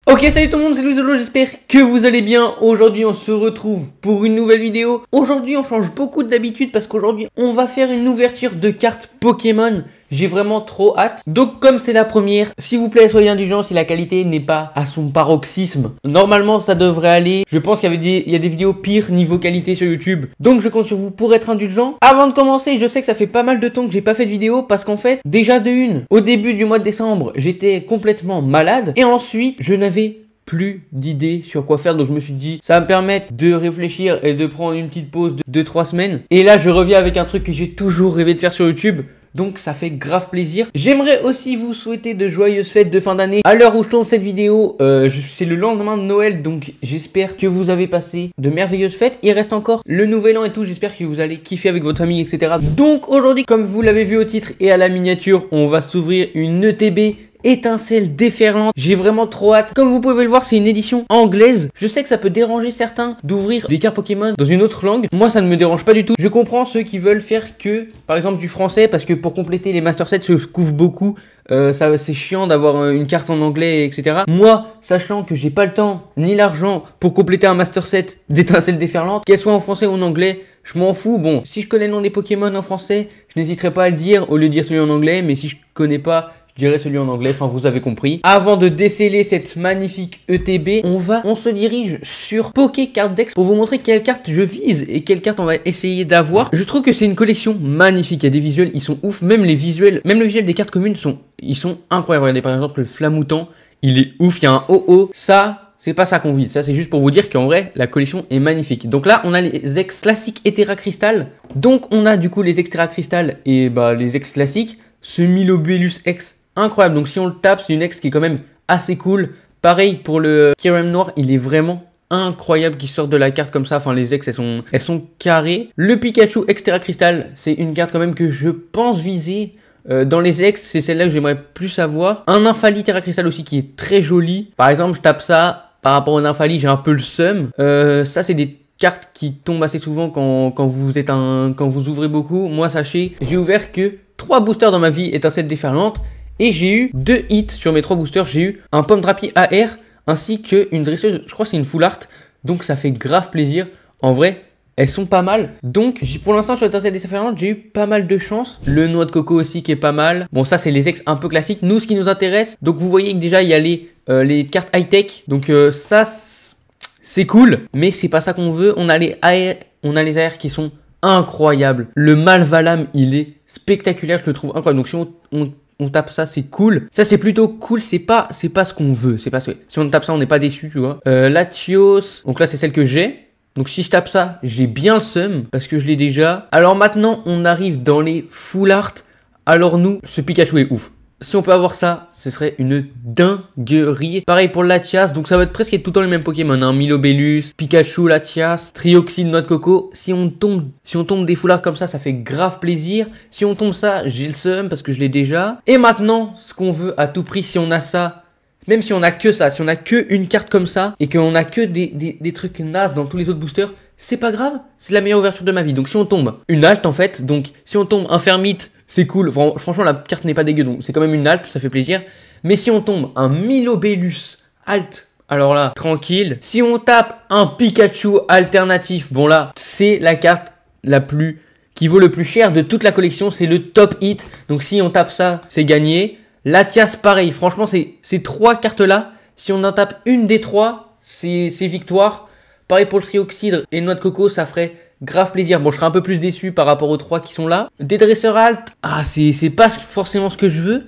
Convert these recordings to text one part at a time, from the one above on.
Ok, salut tout le monde, c'est Louisolo, j'espère que vous allez bien. Aujourd'hui on se retrouve pour une nouvelle vidéo. Aujourd'hui on change beaucoup d'habitude parce qu'aujourd'hui on va faire une ouverture de cartes Pokémon. J'ai vraiment trop hâte. Donc comme c'est la première, s'il vous plaît soyez indulgents si la qualité n'est pas à son paroxysme. Normalement ça devrait aller. Je pense qu'il y a des vidéos pires niveau qualité sur YouTube. Donc je compte sur vous pour être indulgent. Avant de commencer, je sais que ça fait pas mal de temps que j'ai pas fait de vidéo parce qu'en fait, déjà de une, au début du mois de décembre, j'étais complètement malade. Et ensuite, je n'avais plus d'idées sur quoi faire, donc je me suis dit ça va me permettre de réfléchir et de prendre une petite pause de 2-3 semaines. Et là je reviens avec un truc que j'ai toujours rêvé de faire sur YouTube. Donc ça fait grave plaisir. J'aimerais aussi vous souhaiter de joyeuses fêtes de fin d'année. À l'heure où je tourne cette vidéo, c'est le lendemain de Noël. Donc j'espère que vous avez passé de merveilleuses fêtes. Il reste encore le nouvel an et tout. J'espère que vous allez kiffer avec votre famille, etc. Donc aujourd'hui, comme vous l'avez vu au titre et à la miniature, on va s'ouvrir une ETB étincelle déferlante. J'ai vraiment trop hâte. Comme vous pouvez le voir, c'est une édition anglaise. Je sais que ça peut déranger certains d'ouvrir des cartes Pokémon dans une autre langue. Moi, ça ne me dérange pas du tout. Je comprends ceux qui veulent faire que, par exemple, du français, parce que pour compléter les Master Sets, se couvre beaucoup. C'est chiant d'avoir une carte en anglais, etc. Moi, sachant que j'ai pas le temps ni l'argent pour compléter un Master Set d'étincelle déferlante, qu'elle soit en français ou en anglais, je m'en fous. Bon, si je connais le nom des Pokémon en français, je n'hésiterai pas à le dire au lieu de dire celui en anglais. Mais si je connais pas, je dirais celui en anglais, enfin vous avez compris. Avant de déceler cette magnifique ETB, on se dirige sur Poké Card Dex pour vous montrer quelle carte je vise et quelle carte on va essayer d'avoir. Je trouve que c'est une collection magnifique, il y a des visuels, ils sont ouf, même le visuel des cartes communes ils sont incroyables. Regardez par exemple le Flamoutant, il est ouf, il y a un OO, ça c'est pas ça qu'on vise, ça c'est juste pour vous dire qu'en vrai la collection est magnifique. Donc là on a les ex classiques Etera Crystal, donc on a du coup les Etera Crystal et les ex classiques, ce Milobellus X incroyable. Donc si on le tape, c'est une ex qui est quand même assez cool. Pareil pour le Kyurem noir, il est vraiment incroyable qui sort de la carte comme ça. Enfin les ex elles sont carrées. Le Pikachu Extra Crystal, c'est une carte quand même que je pense viser. Dans les ex, c'est celle-là que j'aimerais plus avoir. Un Nymphali Terra Crystal aussi qui est très joli. Par exemple, je tape ça. Par rapport au Nymphali, j'ai un peu le seum. Ça c'est des cartes qui tombent assez souvent quand vous ouvrez beaucoup. Moi sachez, j'ai ouvert que 3 boosters dans ma vie étincelle déferlante. Et j'ai eu 2 hits sur mes 3 boosters. J'ai eu un Pomme Drapier AR ainsi qu'une dresseuse, je crois que c'est une full art. Donc ça fait grave plaisir. En vrai, elles sont pas mal. Donc pour l'instant sur l'étincelle déferlante, j'ai eu pas mal de chance. Le Noix de Coco aussi qui est pas mal. Bon ça c'est les ex un peu classiques. Nous ce qui nous intéresse, donc vous voyez que déjà il y a les cartes high-tech. Donc ça c'est cool. Mais c'est pas ça qu'on veut. On a les AR qui sont incroyables. Le Malvalam il est spectaculaire, je le trouve incroyable. Donc si on tape ça, c'est cool. Ça, c'est plutôt cool. C'est pas ce qu'on veut. Si on tape ça, on n'est pas déçu, tu vois. Latios. Donc là, c'est celle que j'ai. Donc si je tape ça, j'ai bien le seum parce que je l'ai déjà. Alors maintenant, on arrive dans les full art. Alors nous, ce Pikachu est ouf. Si on peut avoir ça, ce serait une dinguerie. Pareil pour Latias, donc ça va être presque tout le temps les mêmes Pokémon, hein. Milobellus, Pikachu, Latias, Trioxide, Noix de Coco. Si on tombe des foulards comme ça fait grave plaisir. Si on tombe ça, j'ai le seum parce que je l'ai déjà. Et maintenant, ce qu'on veut à tout prix, si on a ça, même si on a que ça, si on a que une carte comme ça et qu'on a que des trucs nazes dans tous les autres boosters, c'est pas grave, c'est la meilleure ouverture de ma vie. Donc si on tombe une alt en fait, donc si on tombe un Fermite, c'est cool. Franchement, la carte n'est pas dégueu, donc c'est quand même une alt, ça fait plaisir. Mais si on tombe un Milobellus alt, alors là, tranquille. Si on tape un Pikachu alternatif, bon là, c'est la carte qui vaut le plus cher de toute la collection. C'est le top hit. Donc si on tape ça, c'est gagné. Latias, pareil. Franchement, ces 3 cartes-là, si on en tape une des 3, c'est victoire. Pareil pour le Trioxide et Noix de Coco, ça ferait grave plaisir. Bon, je serais un peu plus déçu par rapport aux 3 qui sont là. Des dresseurs alt, c'est pas forcément ce que je veux.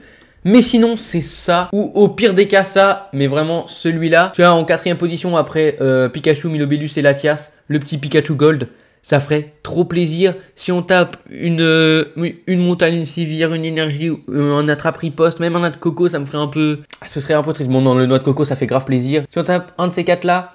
Mais sinon, c'est ça. Ou au pire des cas, ça. Mais vraiment, celui-là. Tu vois, en 4ème position après Pikachu, Milobellus et Latias. Le petit Pikachu Gold. Ça ferait trop plaisir. Si on tape une montagne, une civière, une énergie, un attrape-riposte, même un noix de coco, ça me ferait un peu... Ce serait un peu triste. Bon, non, le noix de coco, ça fait grave plaisir. Si on tape un de ces 4-là,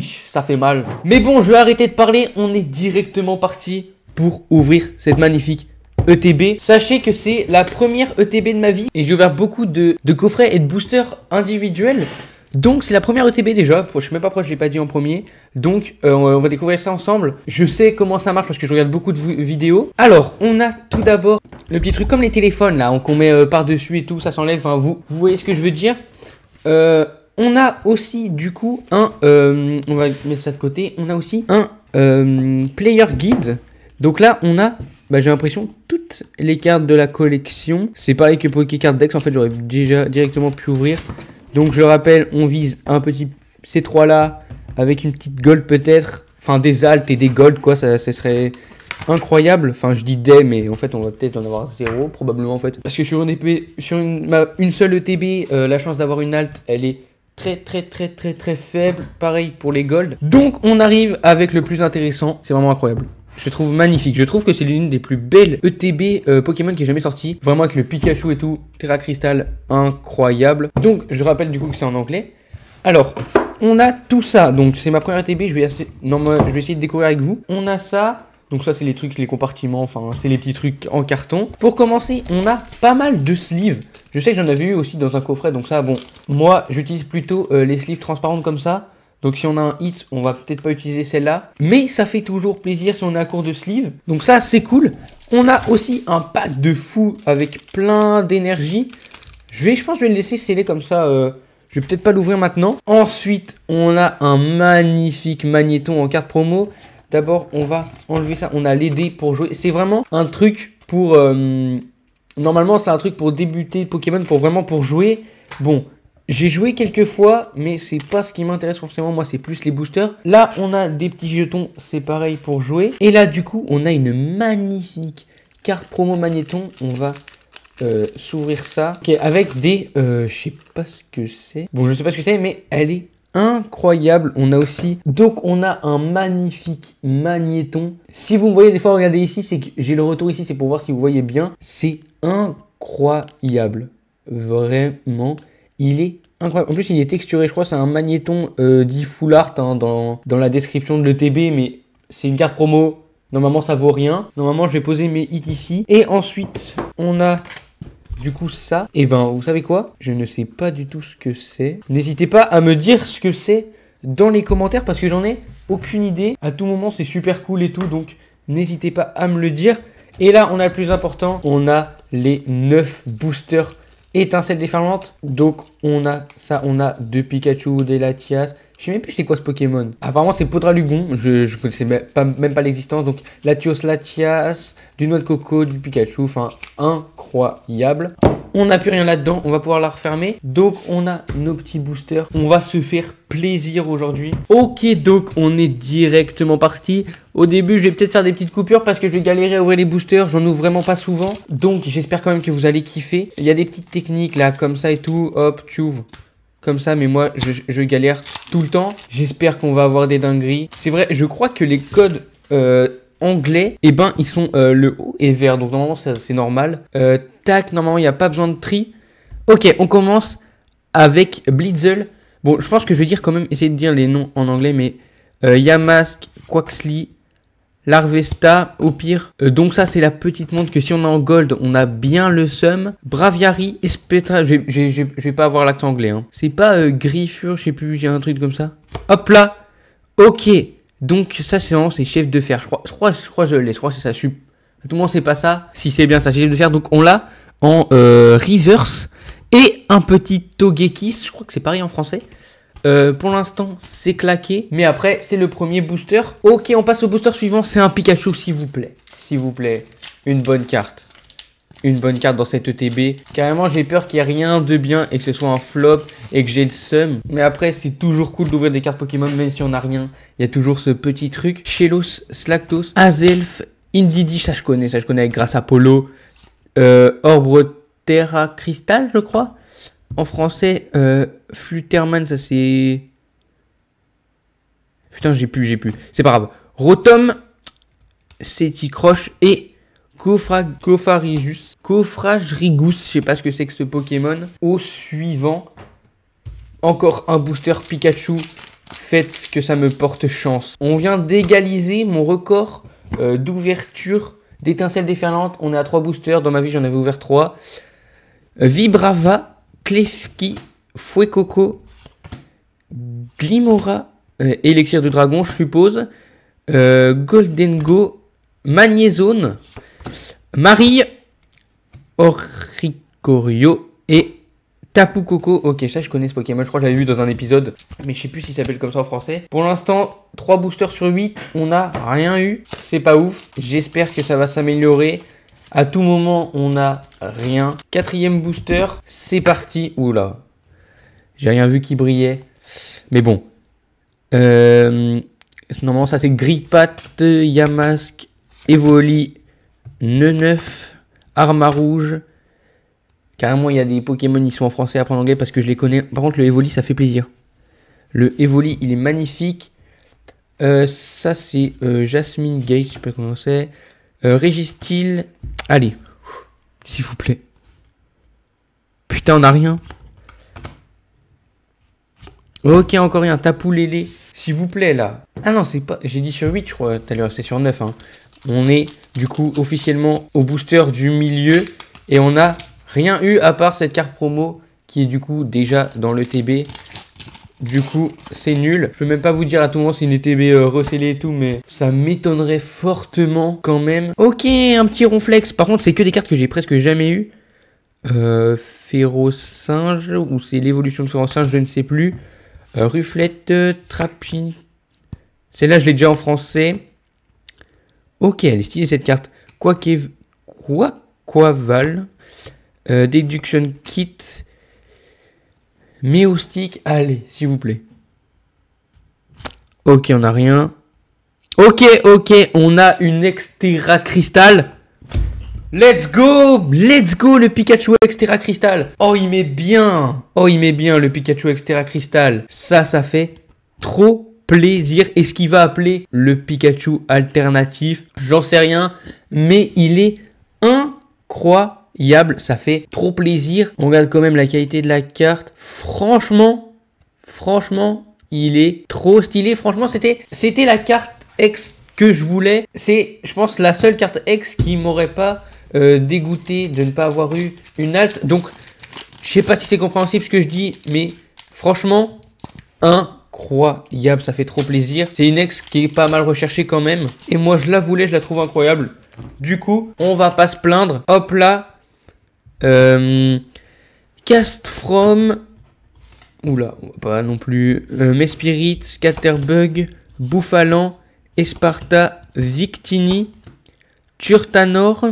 ça fait mal. Mais bon, je vais arrêter de parler. On est directement parti pour ouvrir cette magnifique ETB. Sachez que c'est la première ETB de ma vie. Et j'ai ouvert beaucoup de coffrets et de boosters individuels. Donc c'est la première ETB déjà, je sais même pas pourquoi je l'ai pas dit en premier. Donc on va découvrir ça ensemble. Je sais comment ça marche parce que je regarde beaucoup de vidéos. Alors on a tout d'abord le petit truc comme les téléphones là, qu'on met par dessus et tout, ça s'enlève. Enfin vous voyez ce que je veux dire. On a aussi du coup un, on va mettre ça de côté, on a aussi un player guide. Donc là on a, j'ai l'impression, toutes les cartes de la collection. C'est pareil que Pokécard Dex, en fait j'aurais déjà directement pu ouvrir. Donc je rappelle, on vise un petit, ces trois là, avec une petite gold peut-être. Enfin des altes et des gold quoi, ça serait incroyable. Enfin je dis des, mais en fait on va peut-être en avoir 0 probablement en fait. Parce que sur une épée, sur une seule ETB, la chance d'avoir une alt, elle est très faible. Pareil pour les gold. Donc on arrive avec le plus intéressant. C'est vraiment incroyable. Je trouve magnifique. Je trouve que c'est l'une des plus belles ETB Pokémon qui est jamais sortie. Vraiment avec le Pikachu et tout. Terra Crystal, incroyable. Donc je rappelle du coup que c'est en anglais. Alors, on a tout ça. Donc c'est ma première ETB. Je vais essayer de découvrir avec vous. On a ça. Donc ça c'est les trucs, les compartiments. Enfin c'est les petits trucs en carton. Pour commencer, on a pas mal de sleeves. Je sais que j'en avais eu aussi dans un coffret. Donc ça bon, moi j'utilise plutôt les sleeves transparentes comme ça. Donc si on a un hit, on va peut-être pas utiliser celle-là. Mais ça fait toujours plaisir si on est à court de sleeve. Donc ça, c'est cool. On a aussi un pack de fou avec plein d'énergie. Je pense que je vais le laisser sceller comme ça. Je vais peut-être pas l'ouvrir maintenant. Ensuite, on a un magnifique magnéton en carte promo. D'abord, on va enlever ça. On a les dés pour jouer. C'est vraiment un truc pour... Normalement, c'est un truc pour débuter Pokémon, pour jouer. Bon... J'ai joué quelques fois, mais c'est pas ce qui m'intéresse forcément. Moi, c'est plus les boosters. Là, on a des petits jetons, c'est pareil pour jouer. Et là, du coup, on a une magnifique carte promo magnéton. On va s'ouvrir ça. Okay, avec des... je sais pas ce que c'est. Bon, je sais pas ce que c'est, mais elle est incroyable. On a aussi... Donc, on a un magnifique magnéton. Si vous me voyez, des fois, regardez ici, c'est que j'ai le retour ici. C'est pour voir si vous voyez bien. C'est incroyable. Vraiment... Il est incroyable. En plus, il est texturé. Je crois que c'est un magnéton dit full art hein, dans la description de l'ETB. Mais c'est une carte promo. Normalement, ça vaut rien. Normalement, je vais poser mes hits ici. Et ensuite, on a du coup ça. Et ben, vous savez quoi? Je ne sais pas du tout ce que c'est. N'hésitez pas à me dire ce que c'est dans les commentaires parce que j'en ai aucune idée. À tout moment, c'est super cool et tout. Donc, n'hésitez pas à me le dire. Et là, on a le plus important. On a les 9 boosters étincelle déferlante. Donc on a ça, on a deux Pikachu, des Latias. Je sais même plus c'est quoi ce Pokémon. Apparemment c'est Podralugon. Je connaissais même pas l'existence. Donc Latios, Latias, du noix de coco, du Pikachu. Enfin incroyable. On n'a plus rien là-dedans. On va pouvoir la refermer. Donc on a nos petits boosters. On va se faire plaisir aujourd'hui. Ok, donc on est directement parti. Au début, je vais peut-être faire des petites coupures parce que je vais galérer à ouvrir les boosters. J'en ouvre vraiment pas souvent. Donc j'espère quand même que vous allez kiffer. Il y a des petites techniques là, comme ça et tout. Hop, tu ouvres comme ça. Mais moi, je galère tout le temps. J'espère qu'on va avoir des dingueries. C'est vrai, je crois que les codes anglais, eh ben, ils sont le haut et vert. Donc normalement, c'est normal. Tac, normalement, il n'y a pas besoin de tri. Ok, on commence avec Blitzel. Bon, je pense que je vais dire quand même, essayer de dire les noms en anglais, mais Yamask, Quaxly, Larvesta, au pire. Donc ça, c'est la petite montre que si on est en gold, on a bien le seum. Braviary, Espetra, je vais pas avoir l'accent anglais. Hein. C'est pas Griffure, je sais plus, j'ai un truc comme ça. Hop là. Ok. Donc ça, c'est chef de fer. Je crois que je l'ai, je crois que c'est ça. Tout le monde sait pas ça. Si c'est bien ça, chef de fer. Donc on l'a en reverse. Et un petit Togekiss, je crois que c'est pareil en français. Pour l'instant, c'est claqué. Mais après, c'est le premier booster. Ok, on passe au booster suivant. C'est un Pikachu, s'il vous plaît. S'il vous plaît. Une bonne carte. Une bonne carte dans cette ETB. Carrément, j'ai peur qu'il n'y ait rien de bien et que ce soit un flop et que j'ai le seum. Mais après, c'est toujours cool d'ouvrir des cartes Pokémon, même si on n'a rien. Il y a toujours ce petit truc. Chelos, Slactos, Azelf, Indidi, ça je connais grâce à Polo. Orbre Terra Crystal, je crois. En français, Flutterman, ça c'est... Putain, j'ai plus. C'est pas grave. Rotom, Ceticroche et Cofarigus. Cofragrigus, je sais pas ce que c'est que ce Pokémon. Au suivant, encore un booster Pikachu. Faites que ça me porte chance. On vient d'égaliser mon record d'ouverture d'étincelles déferlantes. On est à 3 boosters. Dans ma vie, j'en avais ouvert 3. Vibrava, Klefki, Fuecoco, Glimora, Élixir du Dragon, je suppose. Goldengo, Magnézone, Marie, Oricorio et Tapu Koko, ok, ça je connais ce Pokémon, je crois que je l'avais vu dans un épisode, mais je sais plus s'il s'appelle comme ça en français. Pour l'instant, 3 boosters sur 8, on n'a rien eu, c'est pas ouf. J'espère que ça va s'améliorer. À tout moment, on n'a rien. 4e booster, c'est parti. Oula, j'ai rien vu qui brillait, mais bon. Normalement, ça c'est Grippat, Yamask, Evoli, Neneuf, Armarouge. Carrément, il y a des Pokémon, ils sont en français à apprendre anglais parce que je les connais. Par contre, le Evoli, ça fait plaisir. Le Evoli, il est magnifique. Ça, c'est Jasmine Gate, je sais pas comment c'est. Régistil. Allez, s'il vous plaît. Putain, on n'a rien. Ok, encore rien. Tapu Lélé, s'il vous plaît, là. Ah non, c'est pas... J'ai dit sur 8, je crois. Tout à l'heure, c'était sur 9. Hein. On est, du coup, officiellement au booster du milieu. Et on a... rien eu à part cette carte promo qui est du coup déjà dans le TB. Du coup, c'est nul. Je peux même pas vous dire à tout moment si une TB recellée et tout, mais ça m'étonnerait fortement quand même. Ok, un petit ronflex. Par contre, c'est que des cartes que j'ai presque jamais eu. Férocinge, ou c'est l'évolution de Férocinge, je ne sais plus. Rufflette, Trappin. Celle-là, je l'ai déjà en français. Ok, elle est stylée cette carte. Quaval. Deduction Kit. Méostic. Allez, s'il vous plaît. Ok, on n'a rien. Ok, on a une Extera Crystal. Let's go, le Pikachu Extera Crystal. Oh, il met bien. Le Pikachu Extera Crystal. Ça fait trop plaisir. Est-ce qu'il va appeler le Pikachu alternatif? J'en sais rien. Mais il est incroyable. Ça fait trop plaisir. On regarde quand même la qualité de la carte. Franchement, il est trop stylé. Franchement, c'était la carte X que je voulais. C'est, je pense, la seule carte X qui m'aurait pas dégoûté de ne pas avoir eu une alt. Donc, je sais pas si c'est compréhensible ce que je dis, mais franchement, incroyable. Ça fait trop plaisir. C'est une X qui est pas mal recherchée quand même. Et moi, je la voulais, je la trouve incroyable. Du coup, on va pas se plaindre. Hop là. Cast from. Oula, pas non plus. Mespirit, Scatterbug, Bouffalan, Esparta, Victini, Turtanor.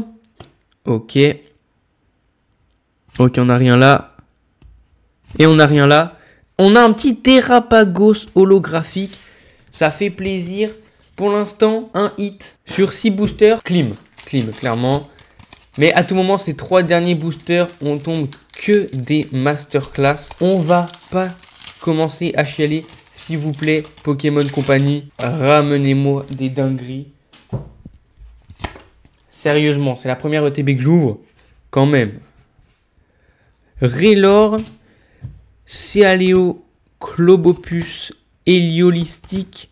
Ok, on n'a rien là. Et on n'a rien là. On a un petit Terrapagos holographique. Ça fait plaisir. Pour l'instant, un hit sur 6 boosters. Clim, clairement. Mais à tout moment, ces 3 derniers boosters, on tombe que des masterclass. On va pas commencer à chialer. S'il vous plaît, Pokémon Company, ramenez-moi des dingueries. Sérieusement, c'est la première ETB que j'ouvre. Quand même. Raylor, Céaléo, Clobopus, Héliolistique,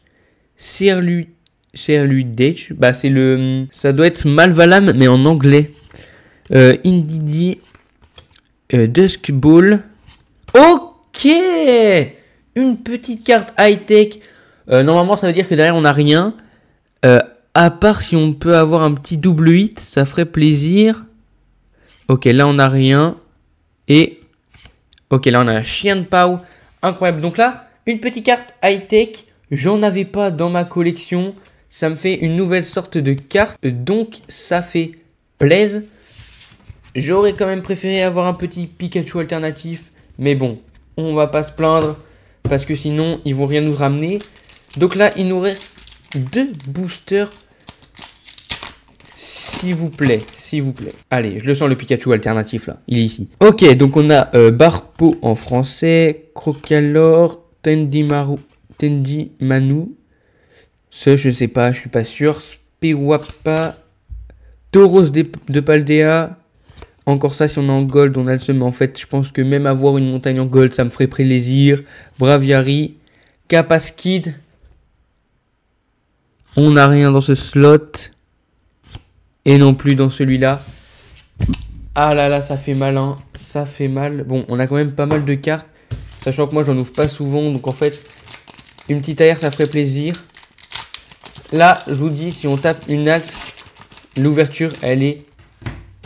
Cerludech. Bah, c'est le. Ça doit être Malvalam, mais en anglais. Indidi, Dusk Ball. Ok! Une petite carte high-tech. Normalement, ça veut dire que derrière, on n'a rien. À part si on peut avoir un petit double hit, ça ferait plaisir. Ok, là, on n'a rien. Et... ok, là, on a un Chien Pao. Incroyable. Donc là, une petite carte high-tech. J'en avais pas dans ma collection. Ça me fait une nouvelle sorte de carte. Donc, ça fait plaisir. J'aurais quand même préféré avoir un petit Pikachu alternatif. Mais bon, on va pas se plaindre. Parce que sinon, ils vont rien nous ramener. Donc là, il nous reste 2 boosters. S'il vous plaît. Allez, je le sens le Pikachu alternatif là. Il est ici. Ok, donc on a Barpo en français. Crocalor. Tendimanu. Ce, je sais pas, je suis pas sûr. Spewapa. Tauros de Paldea. Encore ça, si on est en gold, on a le seum. Mais en fait, je pense que même avoir une montagne en gold, ça me ferait plaisir. Braviary. Capaskid. On n'a rien dans ce slot. Et non plus dans celui-là. Ah là là, ça fait mal, hein. Ça fait mal. Bon, on a quand même pas mal de cartes. Sachant que moi, j'en ouvre pas souvent. Donc en fait, une petite AR, ça ferait plaisir. Là, je vous dis, si on tape une alt, l'ouverture, elle est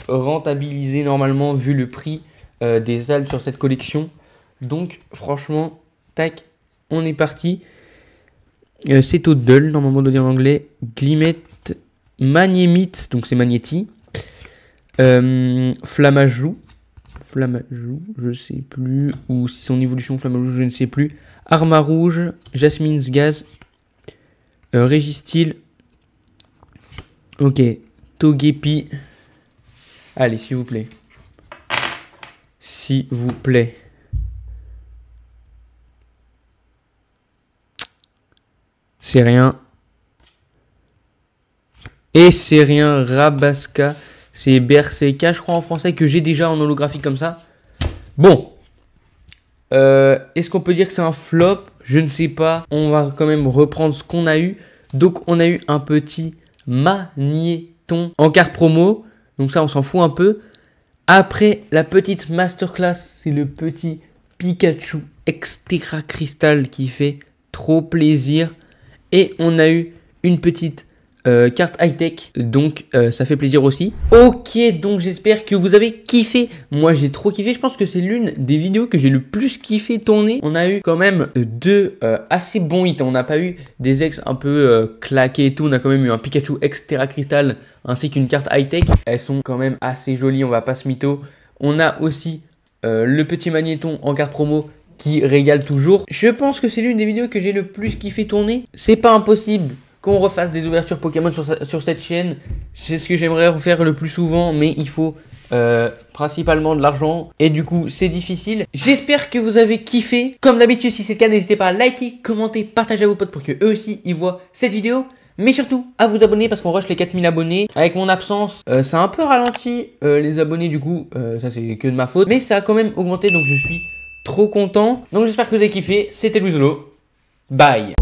rentabilisée normalement vu le prix des alts sur cette collection. Donc franchement, tac, on est parti. C'est Toddle, normalement on doit dire en anglais. Glimet, Magnémite, donc c'est Magnéti. Flammajou, je sais plus. Ou si son évolution Flammajou, je ne sais plus. Arma Rouge, Jasmine's Gaz. Régistil. Ok, Togepi. Allez, s'il vous plaît. S'il vous plaît. C'est rien. Et c'est rien. Rabasca. C'est Berserka, je crois en français, que j'ai déjà en holographique comme ça. Bon. Est-ce qu'on peut dire que c'est un flop? Je ne sais pas. On va quand même reprendre ce qu'on a eu. Donc, on a eu un petit Magnéton en carte promo. Donc ça, on s'en fout un peu. Après, la petite masterclass, c'est le petit Pikachu Extra Crystal qui fait trop plaisir. Et on a eu une petite carte high-tech, donc ça fait plaisir aussi. Ok, donc j'espère que vous avez kiffé. Moi, j'ai trop kiffé. Je pense que c'est l'une des vidéos que j'ai le plus kiffé tourner. On a eu quand même deux assez bons hits. On n'a pas eu des ex un peu claqués et tout. On a quand même eu un Pikachu Extra Crystal ainsi qu'une carte high-tech. Elles sont quand même assez jolies, on va pas se mytho. On a aussi le petit Magnéton en carte promo qui régale toujours. Je pense que c'est l'une des vidéos que j'ai le plus kiffé tourner. C'est pas impossible qu'on refasse des ouvertures Pokémon sur cette chaîne. C'est ce que j'aimerais refaire le plus souvent, mais il faut principalement de l'argent et du coup c'est difficile. J'espère que vous avez kiffé. Comme d'habitude, si c'est le cas, n'hésitez pas à liker, commenter, partager à vos potes pour que eux aussi ils voient cette vidéo. Mais surtout à vous abonner parce qu'on rush les 4000 abonnés. Avec mon absence, ça a un peu ralenti les abonnés du coup. Ça c'est que de ma faute. Mais ça a quand même augmenté, donc je suis trop content. Donc j'espère que vous avez kiffé. C'était Louisolo. Bye.